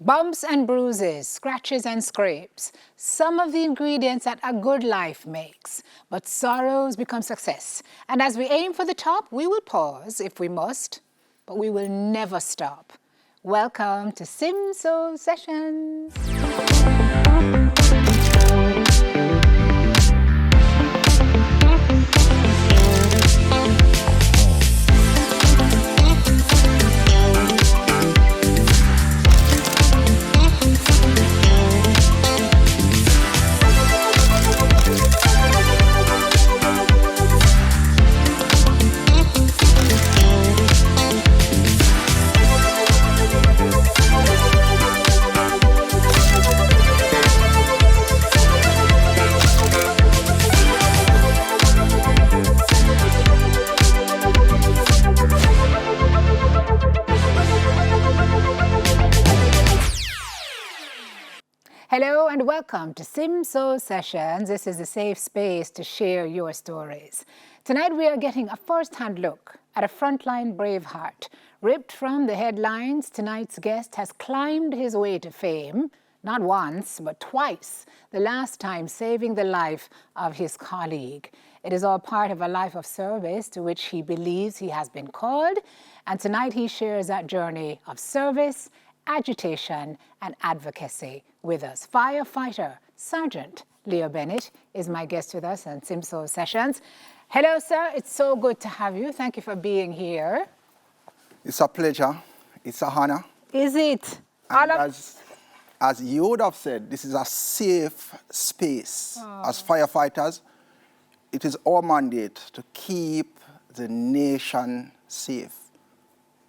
Bumps and bruises, scratches and scrapes, some of the ingredients that a good life makes. But sorrows become success. And as we aim for the top, we will pause if we must, but we will never stop. Welcome to Simso Sessions. Hello and welcome to Simso Sessions. This is a safe space to share your stories. Tonight we are getting a first-hand look at a frontline braveheart. Ripped from the headlines, tonight's guest has climbed his way to fame, not once, but twice, the last time saving the life of his colleague. It is all part of a life of service to which he believes he has been called, and tonight he shares that journey of service, agitation, and advocacy with us. Firefighter Sergeant Leo Bennett is my guest with us on Simso Sessions. Hello, sir. It's so good to have you. Thank you for being here. It's a pleasure. It's a honor. Is it? As you would have said, this is a safe space. As firefighters, it is our mandate to keep the nation safe.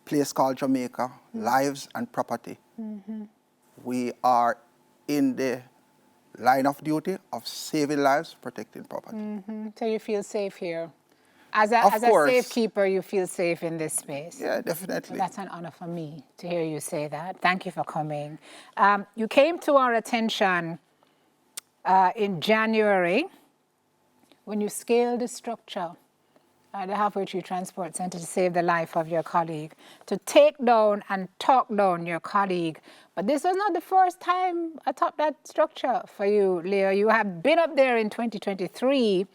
Place called Jamaica, lives and property. We are in the line of duty of saving lives, protecting property. So you feel safe here? As a safekeeper, you feel safe in this space? Yeah, definitely. Well, that's an honor for me to hear you say that. Thank you for coming. You came to our attention in January when you scaled a structure at the Halfway Tree Transport Center to save the life of your colleague, to take down and talk down your colleague. But this was not the first time atop that structure for you, Leo. You have been up there in 2023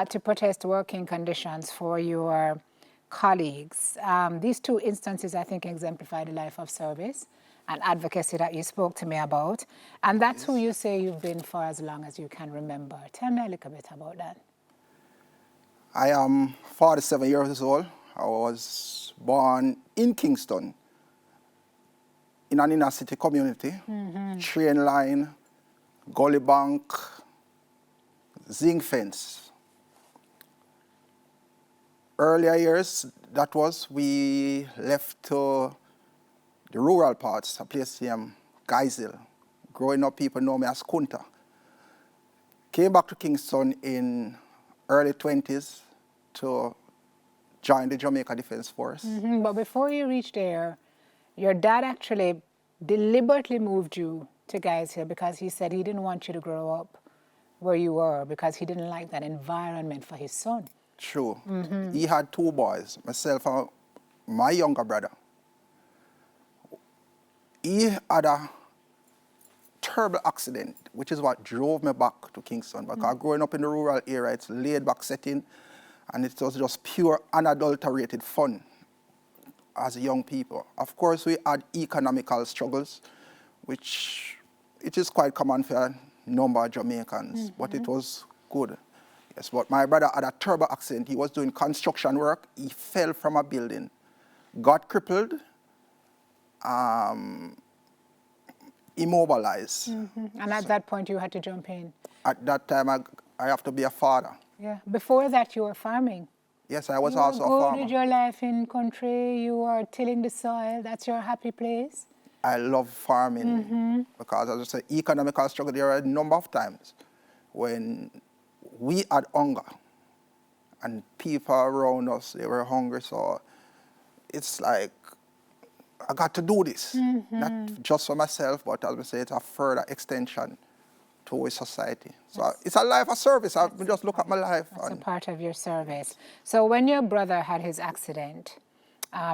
to protest working conditions for your colleagues. These two instances, I think, exemplify the life of service and advocacy that you spoke to me about. And that's who you say you've been for as long as you can remember. Tell me a little bit about that. I am 47 years old. I was born in Kingston, in an inner city community, train line, gully bank, zinc fence. Earlier years, we left to the rural parts, a place named Geisel. Growing up, people know me as Kunta. Came back to Kingston in early 20s to join the Jamaica Defense Force. But before you reached there, your dad actually deliberately moved you to Geisel because he said he didn't want you to grow up where you were because he didn't like that environment for his son. True. He had two boys, myself and my younger brother. He had a terrible accident, which is what drove me back to Kingston. Because growing up in the rural area, it's laid-back setting, and it was just pure, unadulterated fun as young people. Of course, we had economical struggles, which it is quite common for a number of Jamaicans, but it was good. Yes, but my brother had a terrible accident. He was doing construction work. He fell from a building, got crippled, immobilized. And at that point, you had to jump in. At that time, I have to be a father. Yeah. Before that, you were farming. Yes, I was also a farmer. You did your life in country. You were tilling the soil. That's your happy place. I love farming because, as I say, economical struggle. There are a number of times when we had hunger, and people around us, they were hungry. So it's like, I got to do this, not just for myself, but as we say, it's a further extension to a society. So it's a life of service. I just look at my life. That's a part of your service. So when your brother had his accident,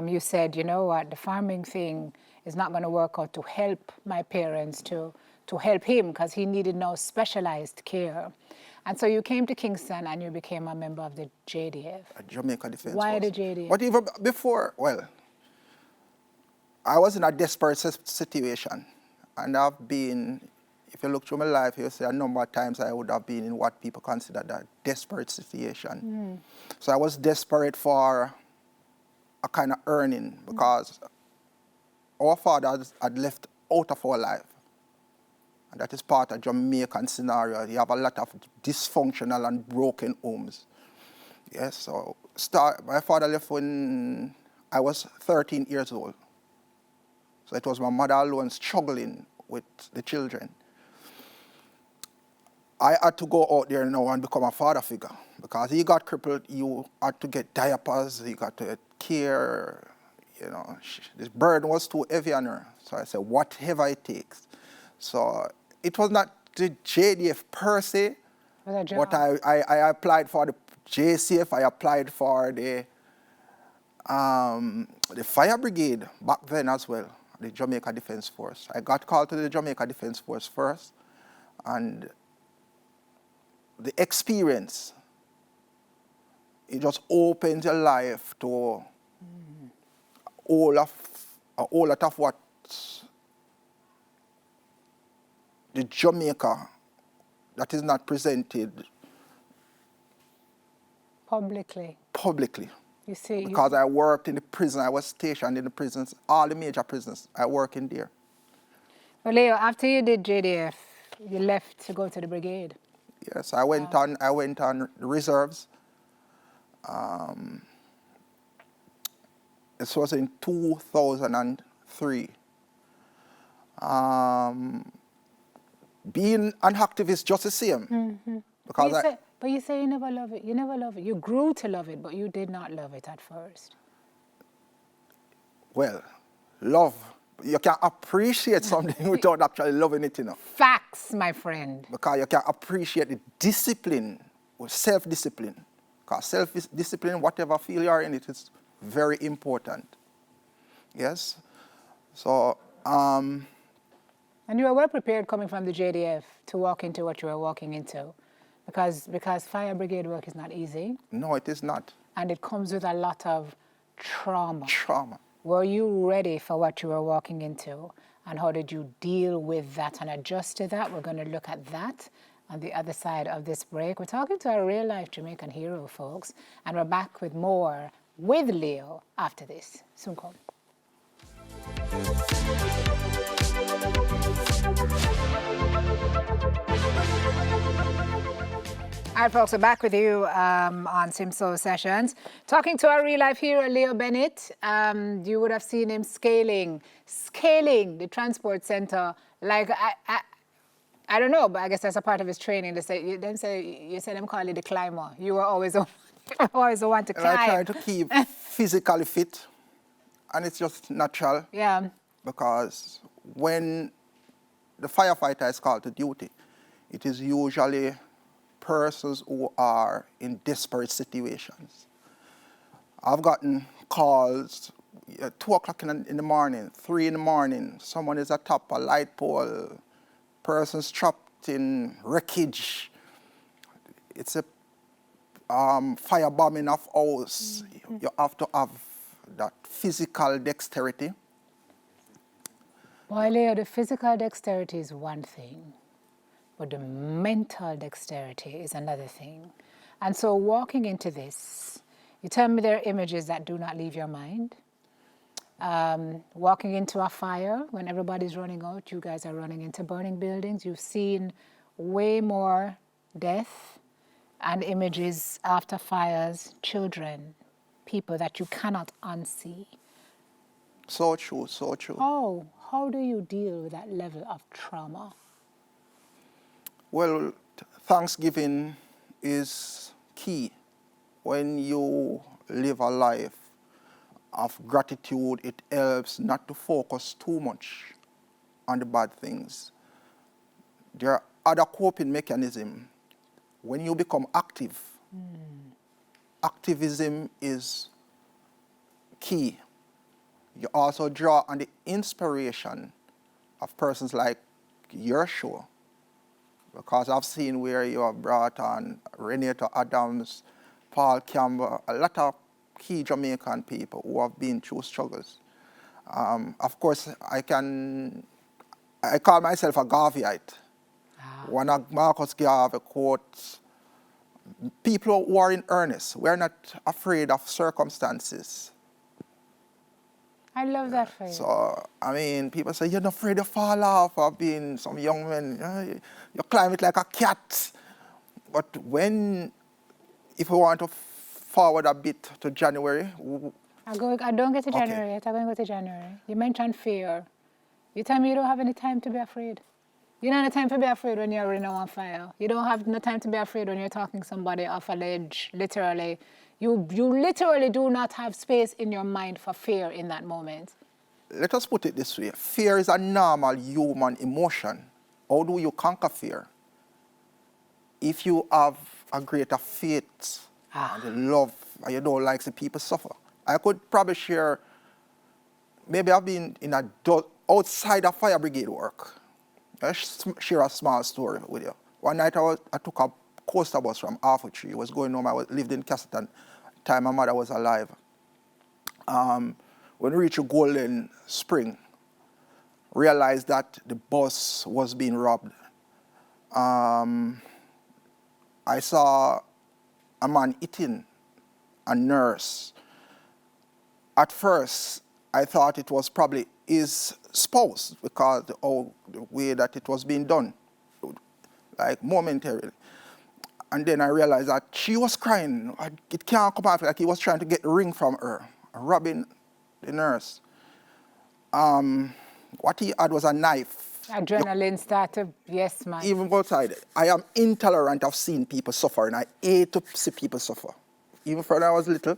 you said, you know what, the farming thing it's not going to work out to help my parents, to help him, because he needed no specialized care. And so you came to Kingston and you became a member of the JDF. Jamaica Defense Why Force. the JDF? But even before, well, I was in a desperate situation. And I've been, if you look through my life, you'll see a number of times I would have been in what people consider a desperate situation. So I was desperate for a kind of earning because our fathers had left out of our life. And that is part of Jamaican scenario. You have a lot of dysfunctional and broken homes. Yes, so my father left when I was 13 years old. So it was my mother alone struggling with the children. I had to go out there now and become a father figure because he got crippled. You had to get diapers, you got to care, you know. This burden was too heavy on her. So I said, whatever it takes. So it was not the JDF per se, but I applied for the JCF, I applied for the fire brigade back then as well, the Jamaica Defense Force. I got called to the Jamaica Defense Force first, and the experience, it just opens your life to a whole lot of what the Jamaica that is not presented publicly. You see, because I worked in the prison, I was stationed in the prisons, all the major prisons, I work in there. Well, Leo, after you did JDF, you left to go to the brigade. Yes, I went on reserves. This was in 2003. Being an activist just the same. Because but you say you never love it. You never love it. You grew to love it, but you did not love it at first. Well, love. You can appreciate something without actually loving it, you know. Facts, my friend. Because you can appreciate the discipline, or self-discipline. Because self-discipline, whatever field you are in, it is very important. Yes? So, and you were well prepared coming from the JDF to walk into what you were walking into. Because fire brigade work is not easy. No, it is not. And it comes with a lot of trauma. Trauma. Were you ready for what you were walking into? And how did you deal with that and adjust to that? We're going to look at that on the other side of this break. We're talking to a real-life Jamaican hero, folks. And we're back with more with Leo after this. Soon come. All right, folks, we're back with you on Simso Sessions. Talking to our real-life hero, Leo Bennett. You would have seen him scaling the transport center. Like, I don't know, but I guess that's a part of his training. You said them call it the climber. You were always the one to climb. I try to keep physically fit, and it's just natural. Yeah. Because when the firefighter is called to duty, it is usually persons who are in desperate situations. I've gotten calls at 2 o'clock in the morning, 3 in the morning. Someone is atop a light pole, person's trapped in wreckage. It's a firebombing of house. You have to have that physical dexterity. Boy, Leo, the physical dexterity is one thing, but the mental dexterity is another thing. And so walking into this, you tell me there are images that do not leave your mind. Walking into a fire when everybody's running out, you guys are running into burning buildings. You've seen way more death and images after fires, children, people that you cannot unsee. So true, so true. How do you deal with that level of trauma? Well, Thanksgiving is key. When you live a life of gratitude, it helps not to focus too much on the bad things. There are other coping mechanisms. When you become active, activism is key. you also draw on the inspiration of persons like your show, because I've seen where you have brought on Renato Adams, Paul Campbell, a lot of key Jamaican people who have been through struggles. Of course, I call myself a Garveyite. One of Marcus Garvey quotes, people who are in earnest, we're not afraid of circumstances. I love that for you. So, I mean, people say, you're not afraid to fall off, or being some young men, you climb it like a cat. But if we want to forward a bit to January. I don't get to January yet. I'm going to go to January. You mentioned fear. You tell me you don't have any time to be afraid. You don't have time to be afraid when you're in on fire. You don't have no time to be afraid when you're talking somebody off a ledge, literally. You literally do not have space in your mind for fear in that moment. Let us put it this way. Fear is a normal human emotion. How do you conquer fear? If you have a greater faith and love, and you don't like the people suffer. I could probably share, maybe I've been in outside of fire brigade work. I'll share a small story with you. One night I took a coaster bus from Affordtree. I was going home. I lived in Castleton. Time my mother was alive. When we reached Golden Spring, realized that the bus was being robbed. I saw a man hitting a nurse. At first, I thought it was probably his spouse because the way that it was being done, like momentarily. And then I realized that she was crying. It can't come out like he was trying to get the ring from her, robbing the nurse. What he had was a knife. Adrenaline started, yes, man. Even outside, I am intolerant of seeing people suffer, and I hate to see people suffer. Even when I was little,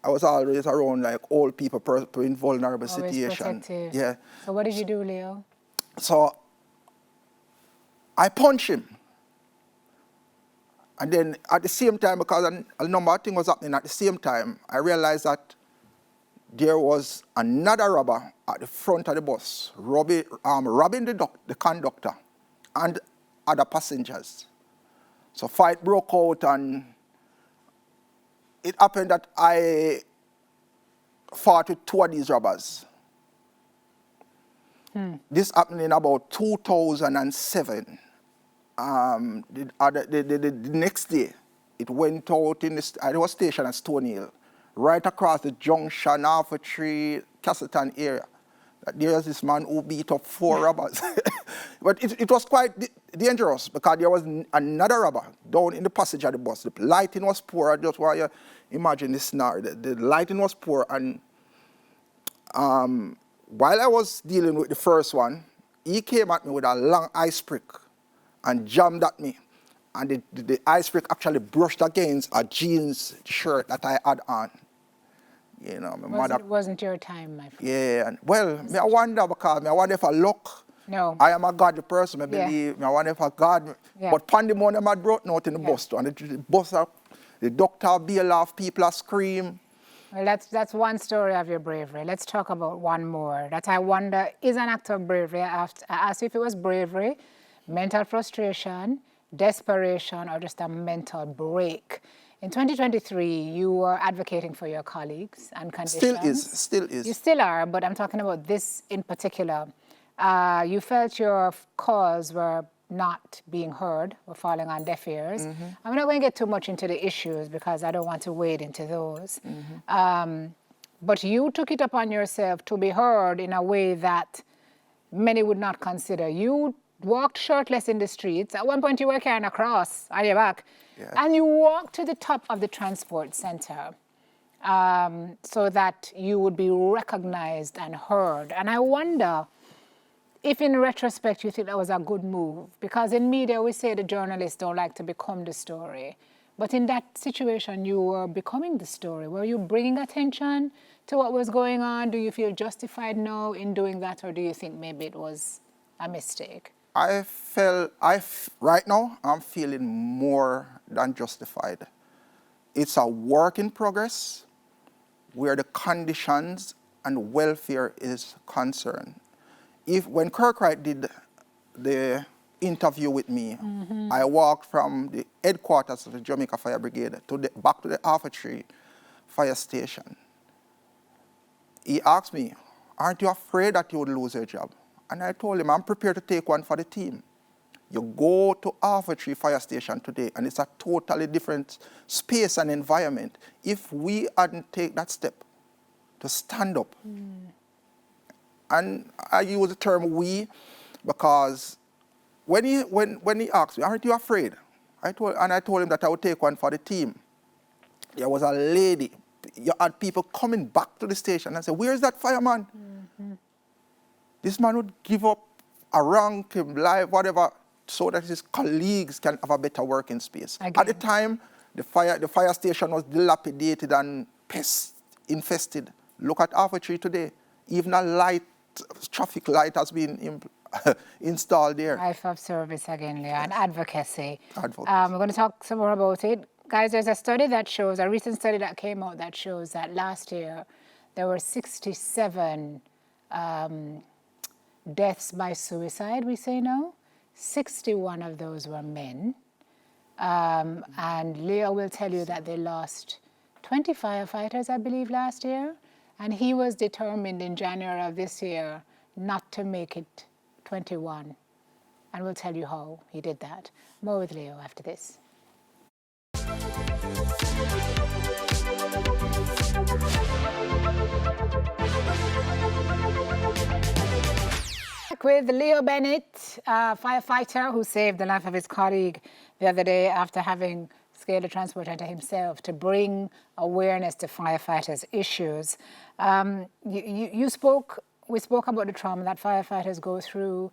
I was always around like old people in vulnerable situations. Protective. Yeah. So what did you do, Leo? So I punched him. And then at the same time, because a number of things was happening at the same time, I realized that there was another robber at the front of the bus, robbing the conductor and other passengers. So fight broke out, and it happened that I fought with two of these robbers. This happened in about 2007. The next day, it went out I was stationed at Stony Hill, right across the junction, Affordtree, Castleton area. There's this man who beat up 4 robbers. But it was quite dangerous because there was another robber down in the passage of the bus. The lighting was poor. I just want you to imagine this scenario. The lighting was poor, and while I was dealing with the first one, he came at me with a long ice pick and jammed at me. And the ice pick actually brushed against a jeans shirt that I had on. You know, my mother. It wasn't your time, my friend. Yeah, well, I wonder because I wonder if I look. No. I am a godly person, I believe. I wonder if I God. Yeah. But pandemonium had broken out in the bus too. And the bus, the doctor bail off, people are scream. Well, that's one story of your bravery. Let's talk about one more that I wonder is an act of bravery. I asked you if it was bravery, mental frustration, desperation, or just a mental break. In 2023, you were advocating for your colleagues and conditions. Still is. You still are, but I'm talking about this in particular. You felt your cause were not being heard, were falling on deaf ears. I'm not going to get too much into the issues because I don't want to wade into those. But you took it upon yourself to be heard in a way that many would not consider. You walked shirtless in the streets. At one point, you were carrying a cross on your back. Yes. And you walked to the top of the transport center so that you would be recognized and heard. And I wonder if in retrospect you think that was a good move. Because in media, we say the journalists don't like to become the story. But in that situation, you were becoming the story. Were you bringing attention to what was going on? Do you feel justified now in doing that? Or do you think maybe it was a mistake? Right now, I'm feeling more than justified. It's a work in progress where the conditions and welfare is concerned. When Kirkwright did the interview with me, I walked from the headquarters of the Jamaica Fire Brigade back to the Alpha Tree Fire Station. He asked me, aren't you afraid that you would lose your job? And I told him, I'm prepared to take one for the team. You go to Alpha Tree Fire Station today, and it's a totally different space and environment. If we hadn't taken that step to stand up, and I use the term we because when he asked me, aren't you afraid? I told him that I would take one for the team. There was a lady. You had people coming back to the station and say, where's that fireman? This man would give up a rank, life, whatever, so that his colleagues can have a better working space. Again. At the time, the fire station was dilapidated and pest infested. Look at Alpha Tree today. Even a traffic light has been installed there. Life of service again, Leo, and advocacy. Advocacy. We're going to talk some more about it. Guys, there's a study that shows, a recent study that came out that shows that last year there were 67 deaths by suicide, we say now. 61 of those were men. And Leo will tell you that they lost 20 firefighters, I believe, last year. And he was determined in January of this year not to make it 21. And we'll tell you how he did that. More with Leo after this. With Leo Bennett, a firefighter who saved the life of his colleague the other day after having scaled a transporter to himself to bring awareness to firefighters' issues. We spoke about the trauma that firefighters go through.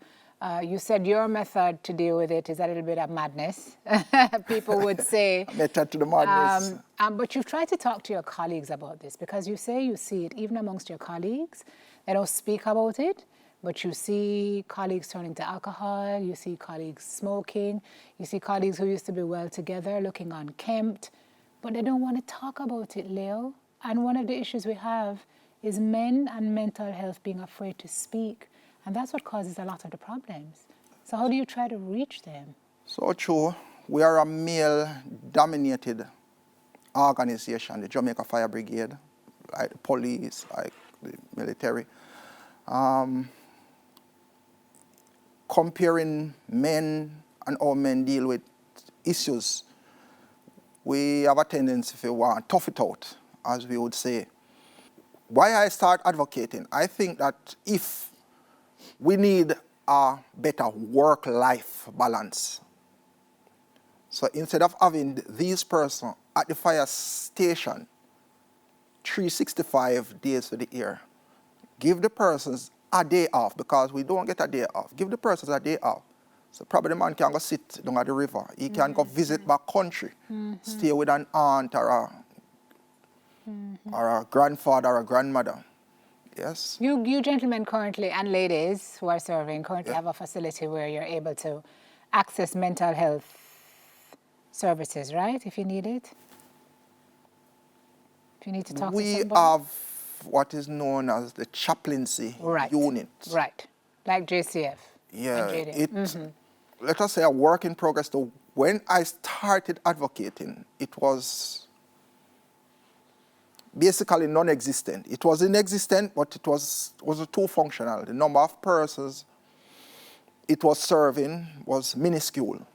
You said your method to deal with it is a little bit of madness, people would say. Method to the madness. But you've tried to talk to your colleagues about this because you say you see it even amongst your colleagues. They don't speak about it, but you see colleagues turning to alcohol, you see colleagues smoking, you see colleagues who used to be well together looking unkempt, but they don't want to talk about it, Leo. And one of the issues we have is men and mental health being afraid to speak. And that's what causes a lot of the problems. So how do you try to reach them? So true. We are a male-dominated organization, the Jamaica Fire Brigade, like the police, like the military. Comparing men and how men deal with issues, we have a tendency to want to tough it out, as we would say. Why I start advocating, I think that if we need a better work-life balance. So instead of having these persons at the fire station 365 days for the year, give the persons a day off, because we don't get a day off. Give the persons a day off. So probably the man can go sit down at the river. He can go visit back country, stay with an aunt or a grandfather or a grandmother. Yes. You gentlemen currently, and ladies who are serving, currently have a facility where you're able to access mental health services, right? If you need it? If you need to talk to somebody? We have what is known as the chaplaincy unit. Right, like JCF. Yeah, let us say a work in progress. So when I started advocating, it was basically non-existent. It was inexistent, but it was too functional. The number of persons it was serving was minuscule.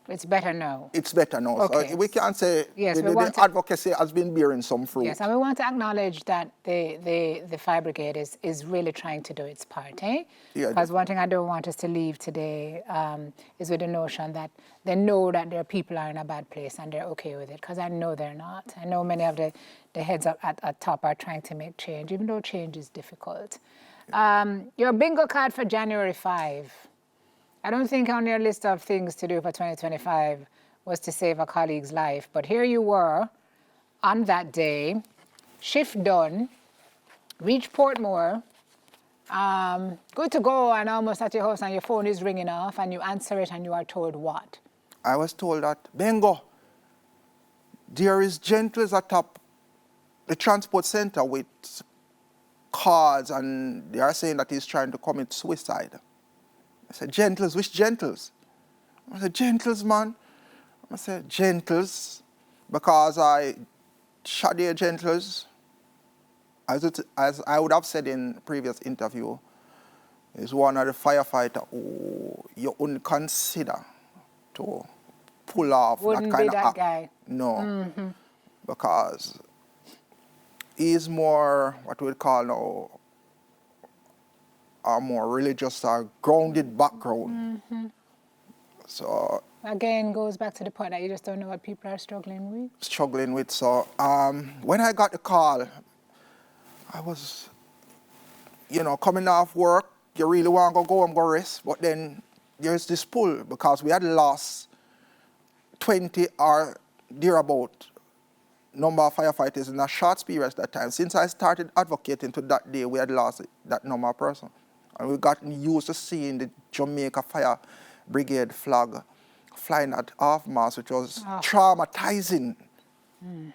It's better now. It's better now. Okay. So we can say the advocacy has been bearing some fruit. Yes, and we want to acknowledge that the Fire Brigade is really trying to do its part, eh? Yeah, because one thing I don't want us to leave today is with the notion that they know that their people are in a bad place and they're okay with it, because I know they're not. I know many of the heads at top are trying to make change, even though change is difficult. Your bingo card for January 5. I don't think on your list of things to do for 2025 was to save a colleague's life, but here you were on that day, shift done, reach Portmore, good to go and almost at your house and your phone is ringing off and you answer it and you are told what? I was told that, Bengo, there is gentles atop the transport center with cards, and they are saying that he's trying to commit suicide. I said, Gentles, which Gentles? I said, Gentles, man. I said, Gentles, because I shot their Gentles, as I would have said in previous interview, is one of the firefighter who you wouldn't consider to pull off Wouldn't that kind be of that act. guy. No, because he's more what we'd call now a more religious or grounded background. So Again, goes back to the point that you just don't know what people are struggling with. So when I got the call, I was, coming off work. You really want to go home, go rest, but then there's this pull because we had lost 20 or thereabout number of firefighters in a short period at that time. Since I started advocating to that day, we had lost that number of persons. And we got used to seeing the Jamaica Fire Brigade flag flying at half-mast, which was traumatizing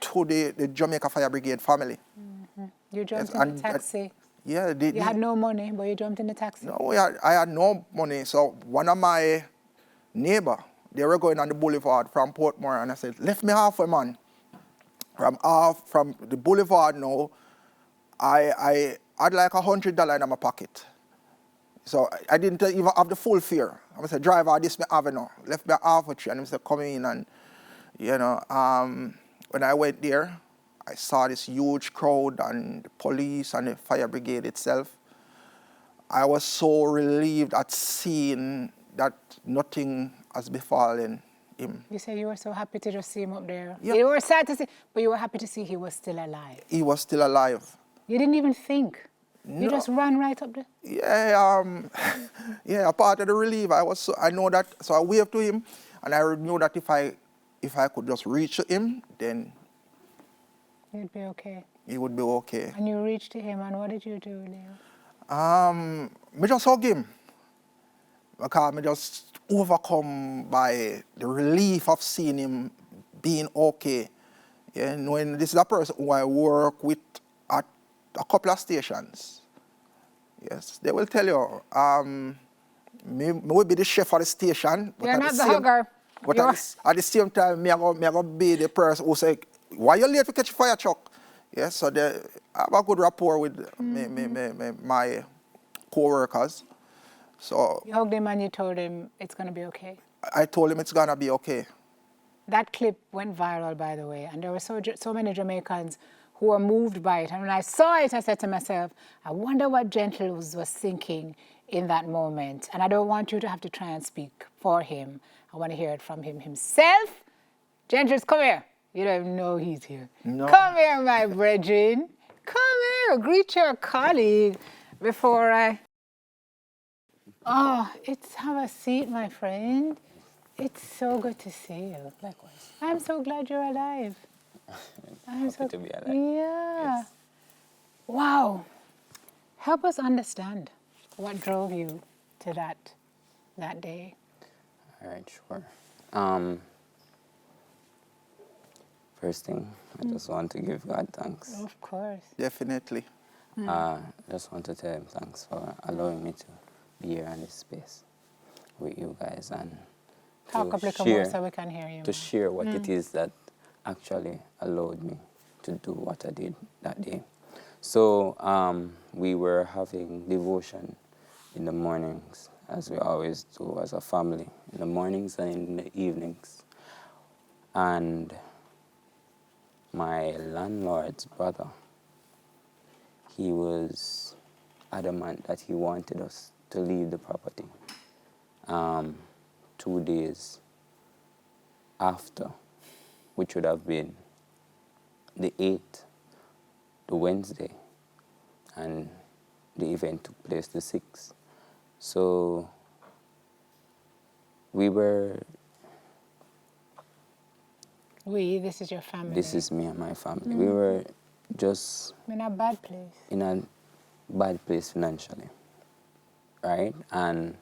to the Jamaica Fire Brigade family. You jumped in the taxi. Yeah. You had no money, but you jumped in the taxi. No, I had no money. So one of my neighbor, they were going on the boulevard from Portmore, and I said, lift me halfway, man. From the boulevard now, I had like $100 in my pocket. So I didn't even have the full fare. I said, driver, this me have now. Left me half with you, and he said, come in. And, when I went there, I saw this huge crowd and the police and the fire brigade itself. I was so relieved at seeing that nothing has befallen him. You said you were so happy to just see him up there. Yeah. You were sad to see, but you were happy to see he was still alive. He was still alive. You didn't even think. No. You just ran right up there. Yeah, a part of the relief. I know that, so I waved to him, and I knew that if I could just reach to him, then you'd be okay. He would be okay. And you reached to him, and what did you do, Leo? Me just hug him, because me just overcome by the relief of seeing him being okay. Yeah, knowing this is a person who I work with at a couple of stations. Yes, they will tell you, me will be the chef of the station. You're not the hugger. But at the same time, me I go be the person who say, why you late to catch a fire truck? Yes, so I have a good rapport with my co-workers. So you hugged him and you told him it's going to be okay? I told him it's going to be okay. That clip went viral, by the way, and there were so many Jamaicans who were moved by it. And when I saw it, I said to myself, I wonder what Gentles was thinking in that moment. And I don't want you to have to try and speak for him. I want to hear it from him himself. Gentles, come here. You don't even know he's here. No. Come here, my brethren. Come here, greet your colleague before I... Oh, have a seat, my friend. It's so good to see you. Likewise. I'm so glad you're alive. I'm happy to be alive. Yeah. Yes. Wow. Help us understand what drove you to that day. All right, sure. First thing, I just want to give God thanks. Of course. Definitely. Just want to tell him thanks for allowing me to be here in this space with you guys and talk up a little more so we can hear you. To share what it is that actually allowed me to do what I did that day. So we were having devotion in the mornings, as we always do as a family, in the mornings and in the evenings. And my landlord's brother, he was adamant that he wanted us to leave the property 2 days after, which would have been the 8th, the Wednesday, and the event took place the 6th. So we were... This is your family. This is me and my family. We were just... in a bad place. In a bad place financially, right? And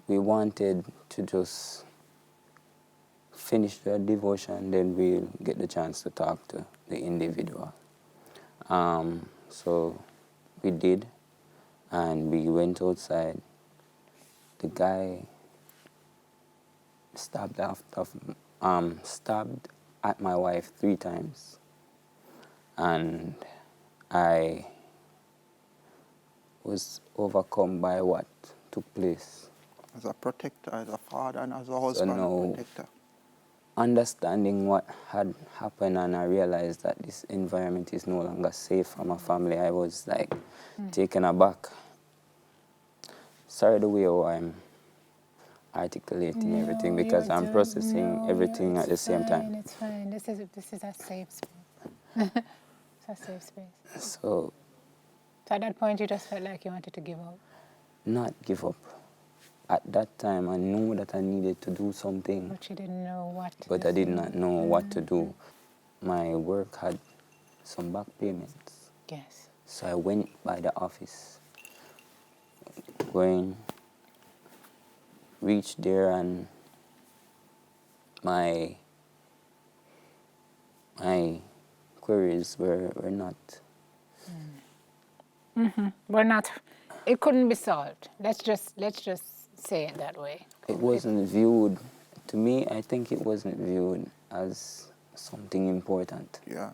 we wanted to just finish the devotion, then we'll get the chance to talk to the individual. So we did, and we went outside. The guy stabbed at my wife 3 times, and I was overcome by what took place. As a protector, as a father, and as a husband now, protector. Understanding what had happened, and I realized that this environment is no longer safe for my family, I was like taken aback. Sorry the way how I'm articulating everything, because I'm processing everything at the same time. It's fine. This is a safe space. It's a safe space. So at that point, you just felt like you wanted to give up. Not give up. At that time, I knew that I needed to do something. But you didn't know what to do. But I did not know what to do. My work had some back payments. Yes. So I went by the office, reached there, and my queries were not. We're not. It couldn't be solved. Let's just say it that way. It wasn't viewed, to me, I think it wasn't viewed as something important. Yeah.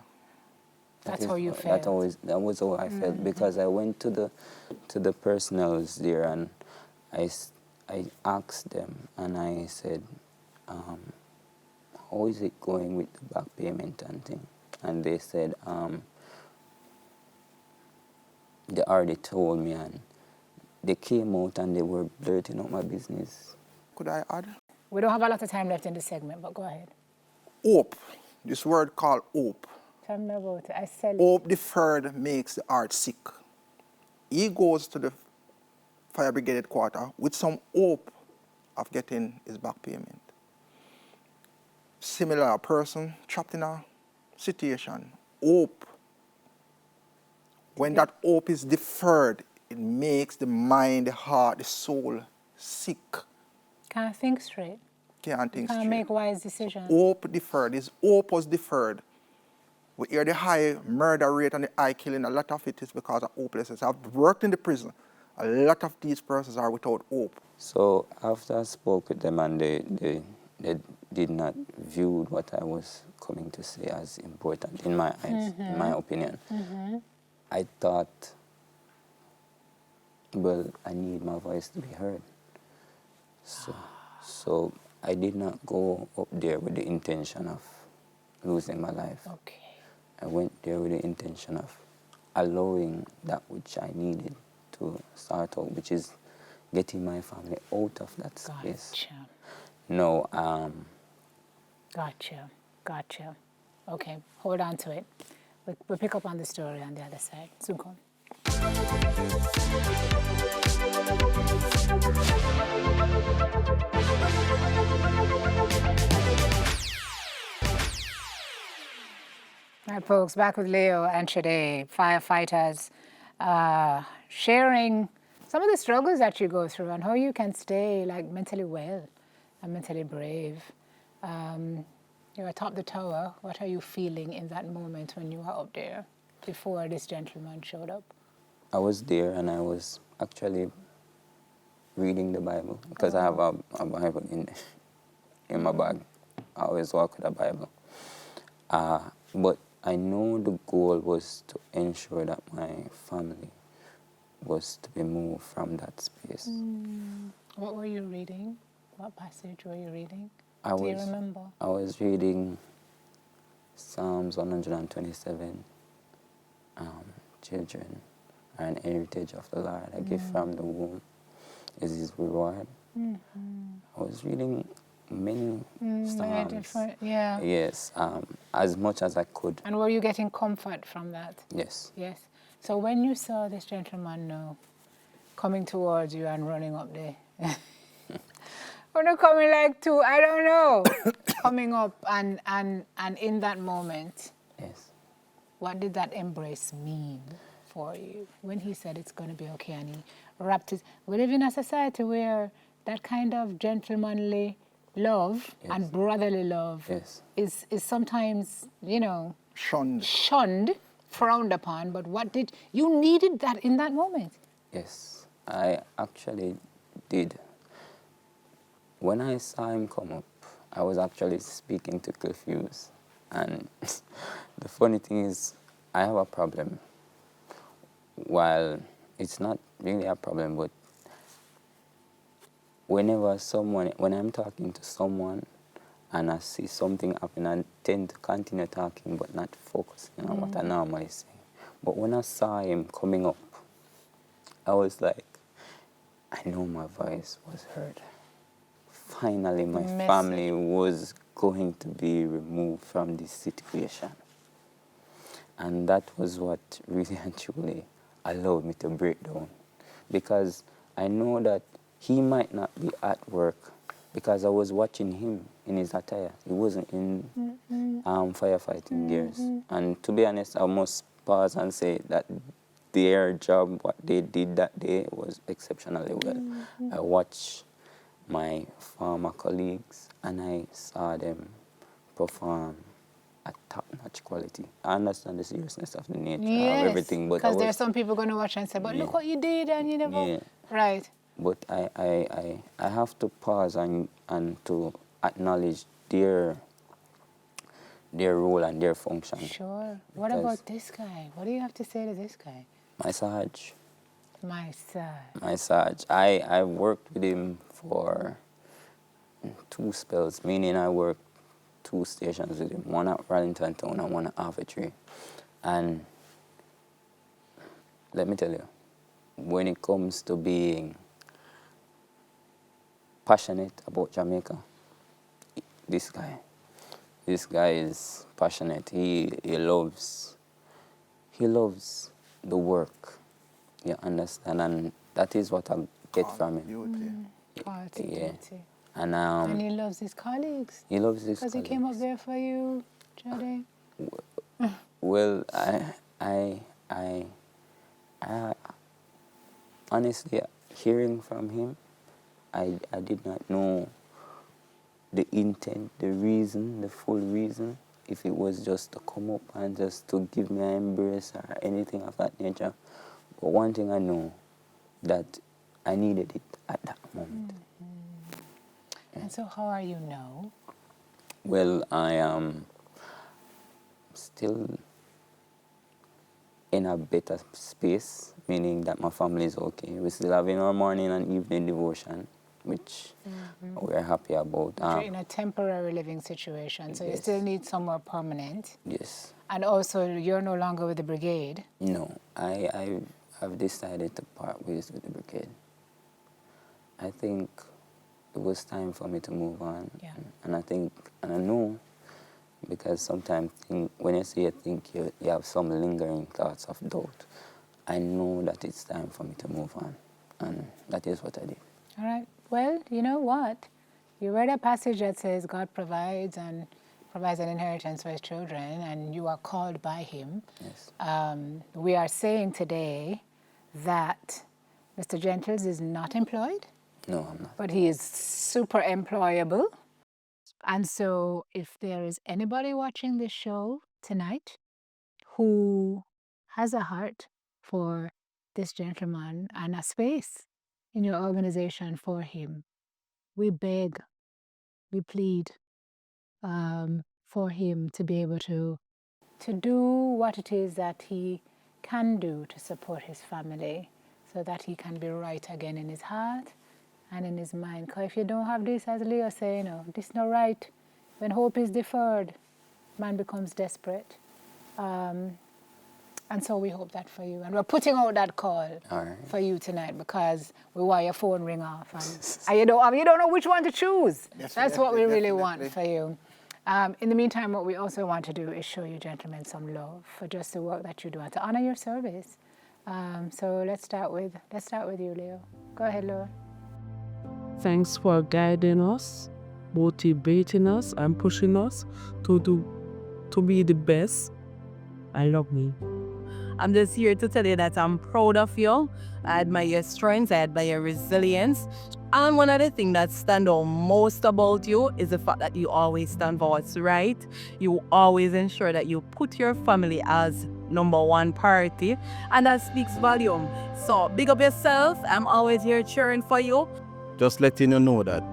That's how you felt. That was how I felt, because I went to the personnels there, and I asked them, and I said, how is it going with the back payment and thing? And they said, they already told me, and they came out and they were blurting out my business. Could I add? We don't have a lot of time left in this segment, but go ahead. Hope. This word called hope. Tell me about it. I sell it. Hope deferred makes the heart sick. He goes to the fire brigade headquarters with some hope of getting his back payment. Similar, a person trapped in a situation, hope. When that hope is deferred, it makes the mind, the heart, the soul sick. Can't think straight. Can't think straight. Can't make wise decisions. Hope deferred. His hope was deferred. We hear the high murder rate and the high killing. A lot of it is because of hopelessness. I've worked in the prison. A lot of these persons are without hope. So after I spoke with them, and they did not view what I was coming to say as important in my eyes, in my opinion. I thought, well, I need my voice to be heard. So I did not go up there with the intention of losing my life. Okay. I went there with the intention of allowing that which I needed to start out, which is getting my family out of that space. Gotcha. No, Gotcha. Okay, hold on to it. We'll pick up on the story on the other side. Soon come. All right, folks, back with Leo and Shade, firefighters, sharing some of the struggles that you go through and how you can stay like mentally well and mentally brave. You're atop the tower. What are you feeling in that moment when you were up there before this gentleman showed up? I was there, and I was actually reading the Bible, because I have a Bible in my bag. I always walk with a Bible. But I know the goal was to ensure that my family was to be moved from that space. What were you reading? What passage were you reading? Do you remember? I was reading Psalms 127. Children are an heritage of the Lord. A gift from the womb is his reward. I was reading many Psalms. Yeah. Yes, as much as I could. And were you getting comfort from that? Yes. Yes. So when you saw this gentleman coming towards you and running up there, or not coming like two, I don't know, coming up and in that moment, Yes. what did that embrace mean for you? When he said it's going to be okay and he wrapped his... We live in a society where that kind of gentlemanly love and brotherly love is sometimes, Shunned. frowned upon, but what did you needed that in that moment? Yes, I actually did. When I saw him come up, I was actually speaking to Cliff Hughes. And the funny thing is, I have a problem. While it's not really a problem, but when I'm talking to someone and I see something happen, I tend to continue talking but not focusing on what I normally say. But when I saw him coming up, I was like, I know my voice was heard. Finally, my family was going to be removed from this situation. And that was what really and truly allowed me to break down. Because I know that he might not be at work because I was watching him in his attire. He wasn't in firefighting gears. And to be honest, I must pause and say that their job, what they did that day, was exceptionally well. I watched my former colleagues and I saw them perform at top-notch quality. I understand the seriousness of the nature of everything, but because there's some people going to watch and say, but look what you did and you never... Right. But I have to pause and to acknowledge their role and their function. Sure. What about this guy? What do you have to say to this guy? My Sarge. My Sarge. My Sarge. I worked with him for 2 spells, meaning I worked 2 stations with him, one at Rallington Town and one at Advocacy. And let me tell you, when it comes to being passionate about Jamaica, this guy is passionate. He loves the work. You understand? And that is what I get from him. Beauty. And he loves his colleagues. He loves his colleagues. Because he came up there for you, Jade. Well, I honestly, hearing from him, I did not know the intent, the reason, the full reason, if it was just to come up and just to give me an embrace or anything of that nature. But one thing I know, that I needed it at that moment. And so how are you now? Well, I am still in a better space, meaning that my family is okay. We're still having our morning and evening devotion, which we're happy about. You're in a temporary living situation, so you still need somewhere permanent. Yes. And also, you're no longer with the brigade. No, I've decided to part ways with the brigade. I think it was time for me to move on. Yeah. And I know, because sometimes when you say you think you have some lingering thoughts of doubt, I know that it's time for me to move on. And that is what I did. All right. Well, you know what? You read a passage that says God provides and provides an inheritance for his children, and you are called by him. Yes. We are saying today that Mr. Gentles is not employed. No, I'm not. But he is super employable. And so if there is anybody watching this show tonight who has a heart for this gentleman and a space in your organization for him, we beg, we plead for him to be able to do what it is that he can do to support his family so that he can be right again in his heart and in his mind. Because if you don't have this, as Leo saying, this is not right. When hope is deferred, man becomes desperate. And so we hope that for you. And we're putting out that call for you tonight because we want your phone ring off. And you don't know which one to choose. That's what we really want for you. In the meantime, what we also want to do is show you gentlemen some love for just the work that you do and to honor your service. So let's start with you, Leo. Go ahead, Leo. Thanks for guiding us, motivating us, and pushing us to be the best. I love you. I'm just here to tell you that I'm proud of you. I admire your strength, I admire your resilience. And one of the things that stand out most about you is the fact that you always stand for what's right. You always ensure that you put your family as number one priority, and that speaks volume. So big up yourself. I'm always here cheering for you. Just letting you know that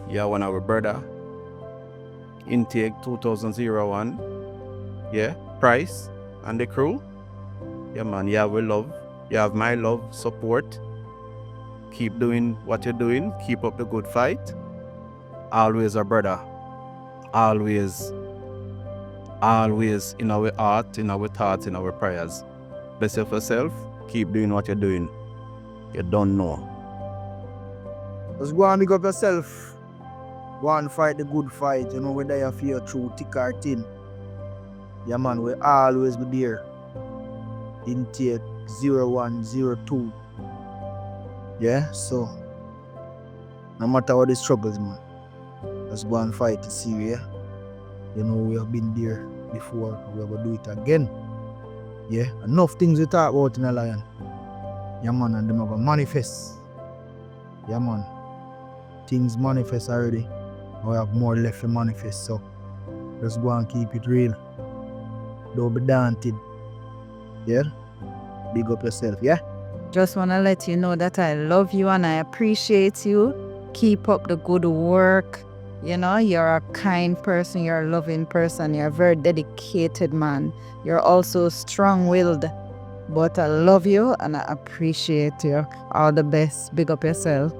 you're one of our brother. Intake 2001. Yeah, Price and the crew. Yeah, man, you have our love. You have my love, support. Keep doing what you're doing. Keep up the good fight. Always our brother. Always in our heart, in our thoughts, in our prayers. Bless yourself. Keep doing what you're doing. You don't know. Just go and make up yourself. Go and fight the good fight, you know, whether you feel through thick or thin. Yeah, man, we always be there. Intake 0102. Yeah, so no matter what the struggles, man, just go and fight to see you. Yeah? You know, we have been there before, we will do it again. Yeah, enough things we talk about in a lion. Yeah, man, and them are going to manifest. Yeah, man, things manifest already. We have more left to manifest, so just go and keep it real. Don't be daunted. Yeah? Big up yourself, yeah? Just want to let you know that I love you and I appreciate you. Keep up the good work. You know, you're a kind person, you're a loving person, you're a very dedicated man. You're also strong-willed. But I love you and I appreciate you. All the best. Big up yourself.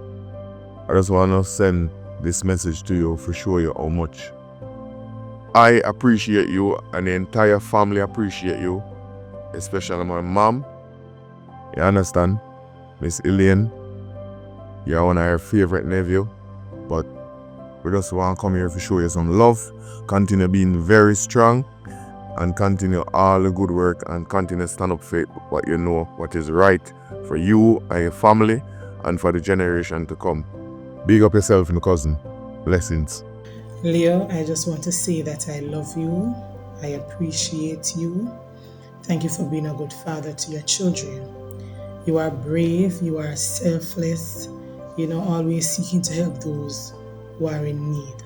I just want to send this message to you for show you how much I appreciate you and the entire family appreciate you, especially my mom. You understand? Miss Elaine, you're one of her favorite nephew, but we just want to come here to show you some love, continue being very strong, and continue all the good work and continue stand up for what you know, what is right for you and your family and for the generation to come. Big up yourself and cousin. Blessings. Leo, I just want to say that I love you. I appreciate you. Thank you for being a good father to your children. You are brave, you are selfless, you know, always seeking to help those who are in need.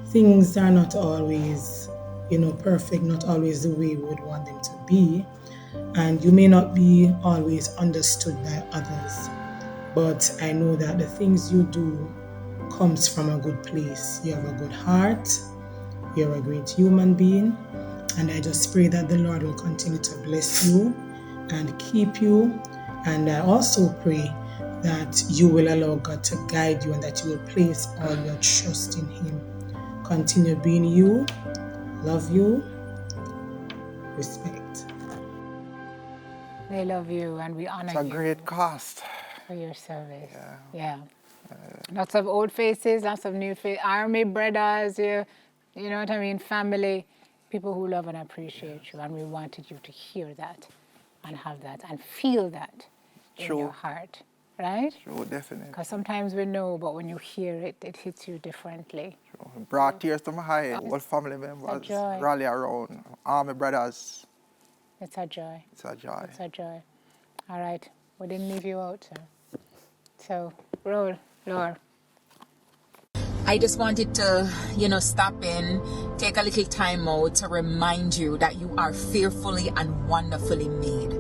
Things are not always, you know, perfect, not always the way we would want them to be. And you may not be always understood by others. But I know that the things you do comes from a good place. You have a good heart. You're a great human being. And I just pray that the Lord will continue to bless you and keep you. And I also pray that you will allow God to guide you and that you will place all your trust in Him. Continue being you. Love you. Respect. They love you and we honor It's a you great cost. for your service. Yeah. Lots of old faces, lots of new faces, army brothers, you know what I mean, family, people who love and appreciate you. And we wanted you to hear that and have that and feel that in your heart, right? Sure, definitely. Because sometimes we know, but when you hear it, it hits you differently. Sure. Brought tears to my eye. All family members joy. rally around. Army brothers. It's a joy. It's a joy. It's a joy. All right. We didn't leave you out, sir. So, roll, Laura. I just wanted to, stop in, take a little time out to remind you that you are fearfully and wonderfully made.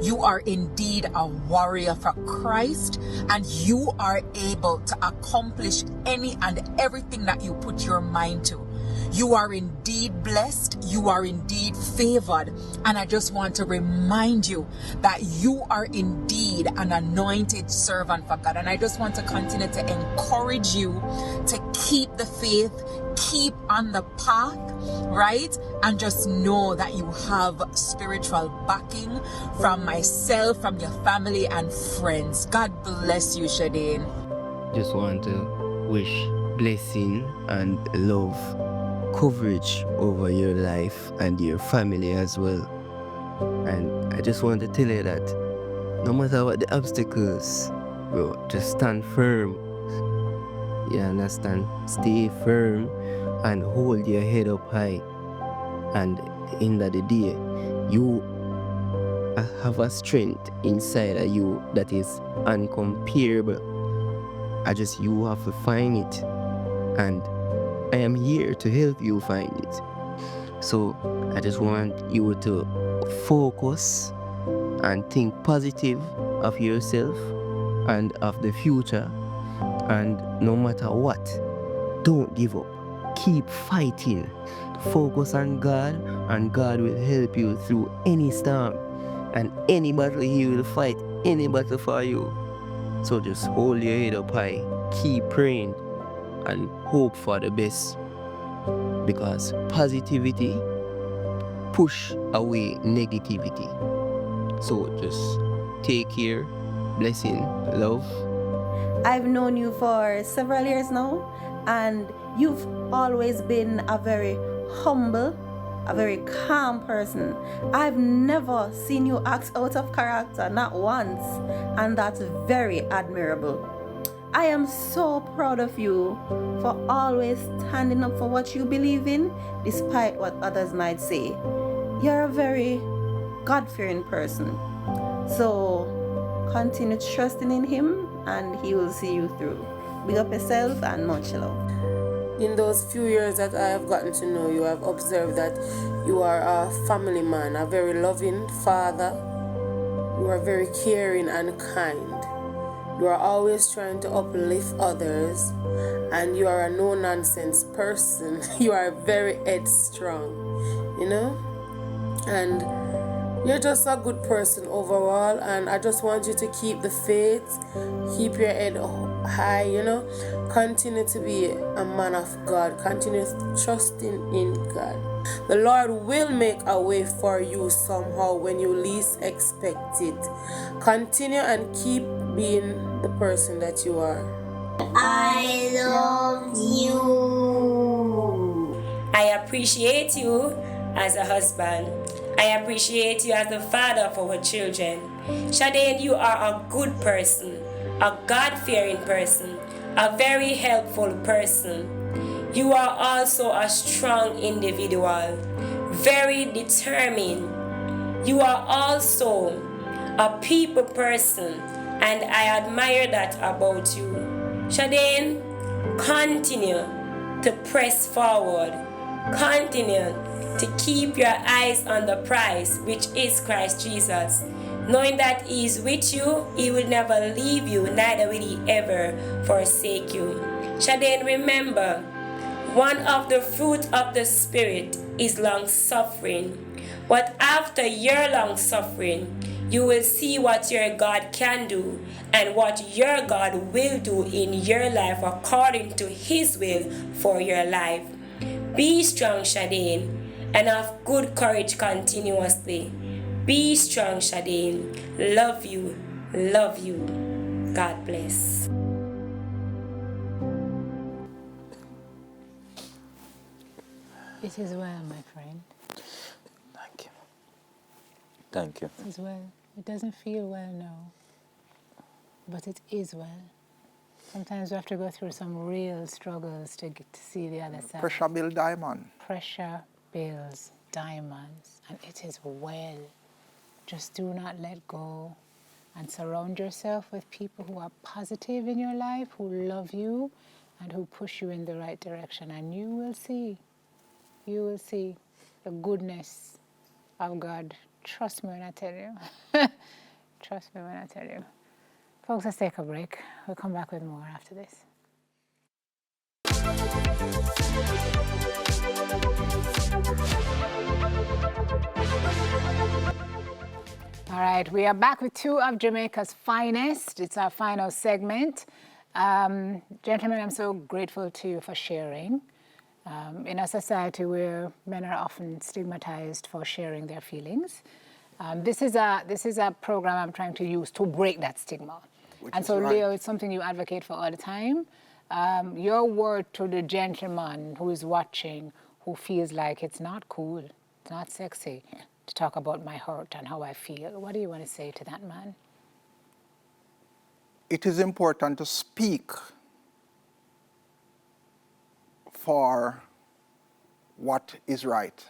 You are indeed a warrior for Christ, and you are able to accomplish any and everything that you put your mind to. You are indeed blessed. You are indeed favored. And I just want to remind you that you are indeed an anointed servant for God. And I just want to continue to encourage you to keep the faith, keep on the path, right? And just know that you have spiritual backing from myself, from your family and friends. God bless you, Shadeen. Just want to wish blessing and love, coverage over your life and your family as well. And I just want to tell you that no matter what the obstacles, bro, just stand firm. You understand? Stay firm and hold your head up high. And at the end of the day, you have a strength inside of you that is uncomparable. You have to find it. And I am here to help you find it. So I just want you to focus and think positive of yourself and of the future. And no matter what, don't give up. Keep fighting. Focus on God, and God will help you through any storm. And any battle, He will fight any battle for you. So just hold your head up high, keep praying, and hope for the best. Because positivity push away negativity. So just take care, blessing, love. I've known you for several years now, and you've always been a very humble, a very calm person. I've never seen you act out of character, not once, and that's very admirable. I am so proud of you for always standing up for what you believe in, despite what others might say. You're a very God-fearing person. So continue trusting in Him, and He will see you through. Big up yourself and much love. In those few years that I have gotten to know you, I've observed that you are a family man, a very loving father. You are very caring and kind. You are always trying to uplift others, and you are a no-nonsense person. You are very headstrong, you know? And you're just a good person overall, and I just want you to keep the faith, keep your head high, you know. Continue to be a man of God. Continue trusting in God. The Lord will make a way for you somehow when you least expect it. Continue and keep being the person that you are. I love you. I appreciate you as a husband. I appreciate you as the father of our children. Shadane, you are a good person, a God-fearing person, a very helpful person. You are also a strong individual, very determined. You are also a people person, and I admire that about you. Shadane, continue to press forward. Continue to keep your eyes on the prize, which is Christ Jesus. Knowing that He is with you, He will never leave you, neither will He ever forsake you. Shadane, remember, one of the fruit of the Spirit is long-suffering. But after your long-suffering, you will see what your God can do and what your God will do in your life according to His will for your life. Be strong, Shadane, and have good courage continuously. Be strong, Shadane. Love you. Love you. God bless. It is well, my friend. Thank you. Thank you. It is well. It doesn't feel well now, but it is well. Sometimes we have to go through some real struggles to get to see the other side. Pressure build diamond. Pressure builds diamonds, and it is well. Just do not let go, and surround yourself with people who are positive in your life, who love you, and who push you in the right direction, and you will see the goodness of God. Trust me when I tell you. Trust me when I tell you. Folks, let's take a break. We'll come back with more after this. All right, we are back with two of Jamaica's finest. It's our final segment. Gentlemen, I'm so grateful to you for sharing. In a society where men are often stigmatized for sharing their feelings, this is a program I'm trying to use to break that stigma. And so, right. Leo, it's something you advocate for all the time. Your word to the gentleman who is watching, who feels like it's not cool, it's not sexy to talk about my hurt and how I feel. What do you want to say to that man? It is important to speak for what is right.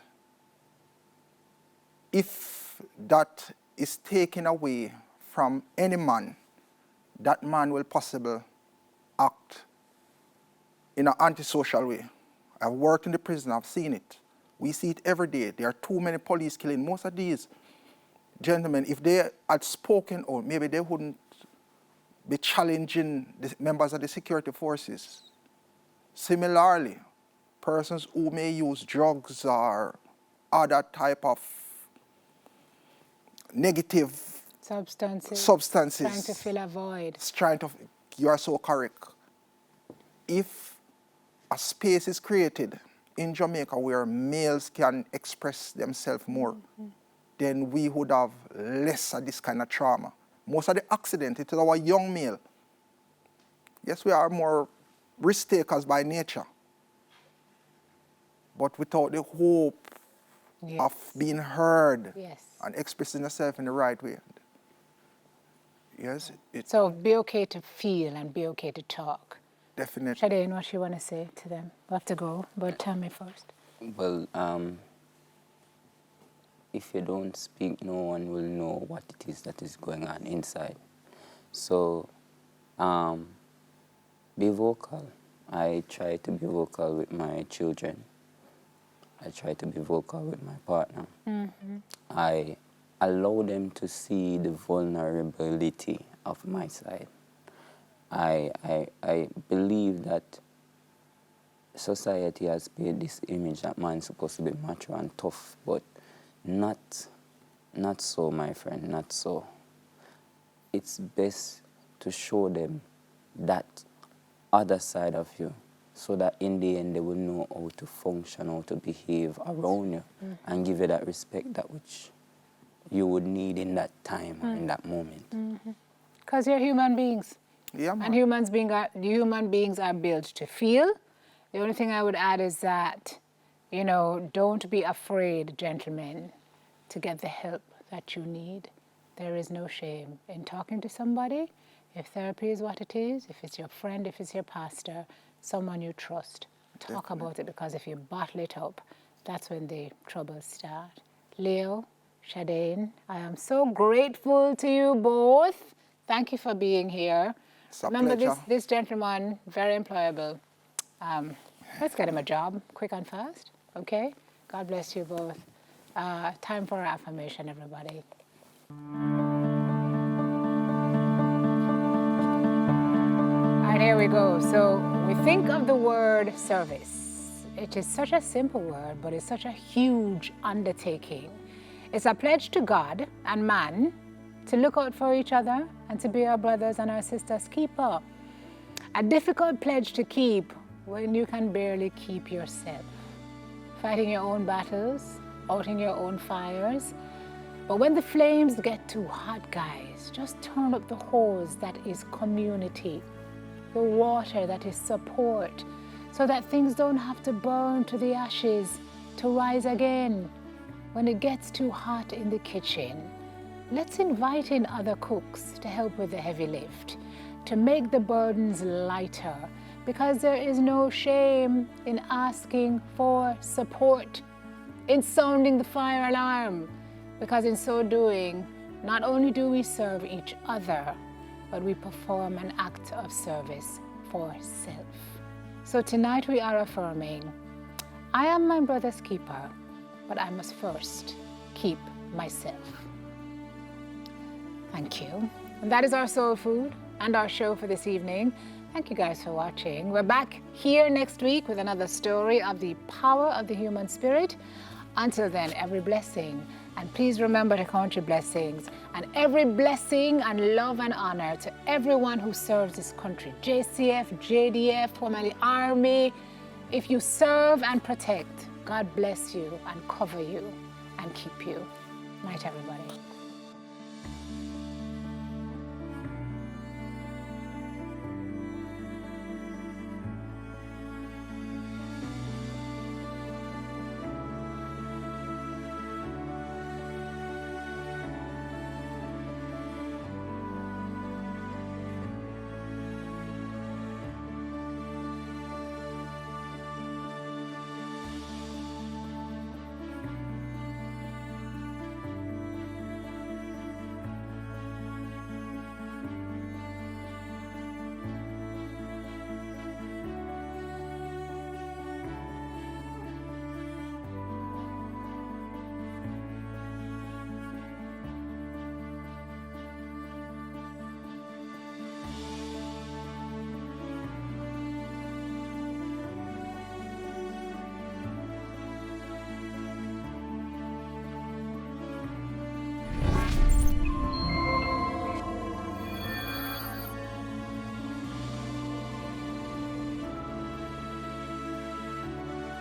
If that is taken away from any man, that man will possibly act in an antisocial way. I've worked in the prison, I've seen it. We see it every day. There are too many police killing. Most of these gentlemen, if they had spoken out, maybe they wouldn't be challenging the members of the security forces. Similarly, persons who may use drugs or other type of negative substances. Trying to fill a void. You are so correct. If a space is created in Jamaica where males can express themselves more, then we would have less of this kind of trauma. Most of the accident, it is our young male. Yes, we are more risk takers by nature, but without the hope of being heard and expressing yourself in the right way. Yes. So be okay to feel and be okay to talk. Definitely. Shadeen, what you want to say to them? We have to go, but tell me first. Well, if you don't speak, no one will know what it is that is going on inside. So, be vocal. I try to be vocal with my children. I try to be vocal with my partner. I allow them to see the vulnerability of my side. I believe that society has paid this image that man's supposed to be macho and tough, but not so, my friend, not so. It's best to show them that other side of you, so that in the end they will know how to function, how to behave around you, and give you that respect that which you would need in that time, in that moment. Because you're human beings. Yeah, man. And human beings are built to feel. The only thing I would add is that, you know, don't be afraid, gentlemen, to get the help that you need. There is no shame in talking to somebody. If therapy is what it is, if it's your friend, if it's your pastor, someone you trust, talk about it, because if you bottle it up, that's when the troubles start. Leo, Shadeen, I am so grateful to you both. Thank you for being here. Remember this gentleman, very employable. Let's get him a job, quick and fast, okay? God bless you both. Time for our affirmation, everybody. All right, here we go. So we think of the word service. It is such a simple word, but it's such a huge undertaking. It's a pledge to God and man to look out for each other and to be our brothers and our sisters' keeper. A difficult pledge to keep when you can barely keep yourself. Fighting your own battles, outing your own fires. But when the flames get too hot, guys, just turn up the hose that is community, the water that is support, so that things don't have to burn to the ashes to rise again. When it gets too hot in the kitchen, let's invite in other cooks to help with the heavy lift, to make the burdens lighter, because there is no shame in asking for support, in sounding the fire alarm, because in so doing, not only do we serve each other, but we perform an act of service for self. So tonight we are affirming, I am my brother's keeper, but I must first keep myself. Thank you. And that is our soul food and our show for this evening. Thank you guys for watching. We're back here next week with another story of the power of the human spirit. Until then, every blessing. And please remember to count your blessings. And every blessing and love and honor to everyone who serves this country. JCF, JDF, formerly Army. If you serve and protect, God bless you and cover you and keep you. Night, everybody.